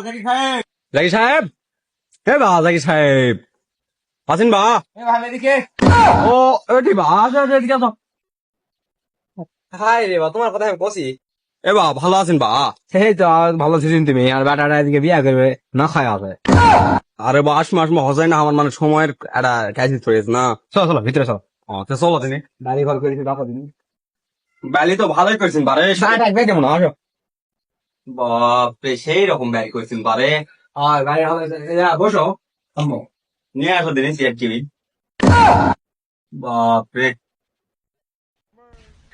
জাকি সাহেব জাকি সাহেব আছেন বা এদিকে ও এটি বা এদিকে আসো হাই রে বা তোমার কথা আমি কছি। ভালো আছেন বা সেই তো ভালো ছিলেন তুমি আর বেটাটা এদিকে বিয়া করবে না খায় আছে। আরে বা আসমা হজাই না আমার মানে সময়ের একটা ক্রাইসিস হয়েছে না চলো চলো ভিতরে চলো। তো চলো তিনি বাড়ি ঘর করেছি দেখো দিন ব্যালি তো ভালোই করছেন বারে থাকবে কেমন আসো। বাপরে সেই রকম ব্যালি করছেন বারে আর বাড়ি বসো আম্মু। নিয়ে আসো দিনে সিয়ার টিভি বাপরে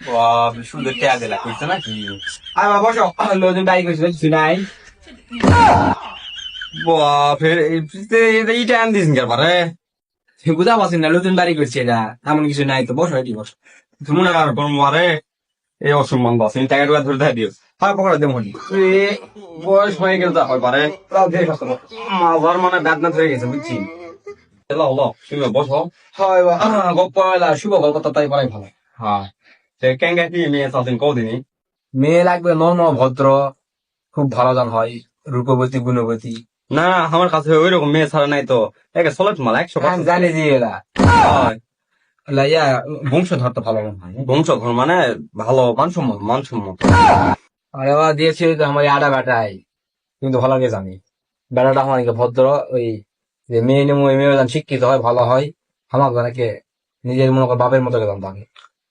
বাপরে শুধু ট্যাগ দিলা করছে নাকি আর বসো লোকজন বাড়ি করেছিল কিছু নাই। বাপরে এইটা আন দিয়েছেন কে বারে বুঝা পারছি না লোকজন বাড়ি করছে এটা এমন কিছু নাই তো বসো এটি বসো। তুমি না কার কোন মারে এই অসম্মান বাস টাকা টুকা ধরে দেয় দিও হয় পকড়া দেবো বয়স হয়ে গেল তা হয় পারে মাজার মানে বেদনা হয়ে গেছে বুঝছি এলো হলো তুমি বসো হয় গপ্প শুভ গল্প তাই পড়াই ভালো। হ্যাঁ সে কেঙ্গা কি মেয়ে চাচ্ছেন কদিনই মেয়ে লাগবে নর্ম ভদ্র খুব ভালো জান হয় রূপবতী গুণবতী। না আমার কাছে ওই রকম মেয়ে ছাড়া নাই তো একে চলে তোমার 100% জানি যে এরা হয় ইয়া বংশধর তো ভালো মনে হয়। বংশধর মানে ভালো মানসম্মত মানসম্মত আর এবার দিয়েছে তো আমার আডা বেটাই কিন্তু ভালো লাগে জানি বেটাটা আমার ভদ্র ওই যে মেয়ে নেমু মেয়ে জান শিক্ষিত হয় ভালো হয় আমার জানাকে নিজের মনে কর বাপের মতো গেলাম তাকে।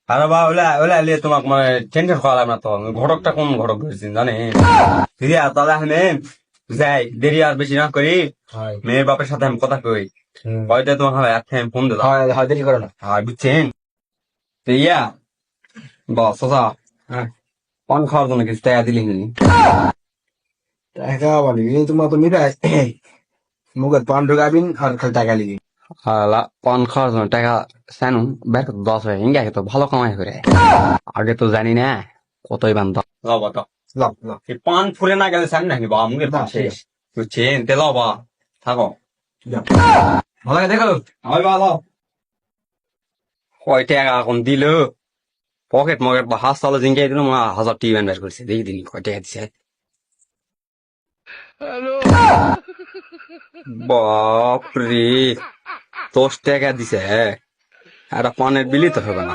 আরে বা ওলা ওলা এলে তোমাকে মানে টেনশন করালাম না তো ঘটকটা কোন ঘটক ধরেছেন জানে তাহলে আমি যাই দেরি আর বেশি না করি হয় মেয়ের বাপের সাথে আমি কথা কই হয়তো তোমার হয় আমি ফোন দিলাম হয় দেরি করে না। হয় বুঝছেন তো ইয়া বস সোজা হ্যাঁ পান খাওয়ার জন্য কিছু টাকা দিলি টাকা বলি তোমার তো মিটাই মুখে পান ঢুকাবিন আর খালি টাকা লিখি। পান খাওয়ার জন্য টাকা জানো বের 10 হয় ইঙ্গা তো ভালো কামাই করে আগে তো জানি না কতই বান্ধ লবা তো লাভ লাভ পান ফুলে না গেলে জানি নাকি বা মুখের পান শেষ বুঝছেন তে লবা থাকো ভালো লাগে দেখো হয় ভালো কয় টাকা এখন দিল পকেট মকেট বা হাসপাতালে জিঙ্গাই দিল 1000 টি বের করছে দেখি দিন কয় টাকা দিছে বাপরে 10 টাকা দিছে একটা পানের বিলি তো হবে না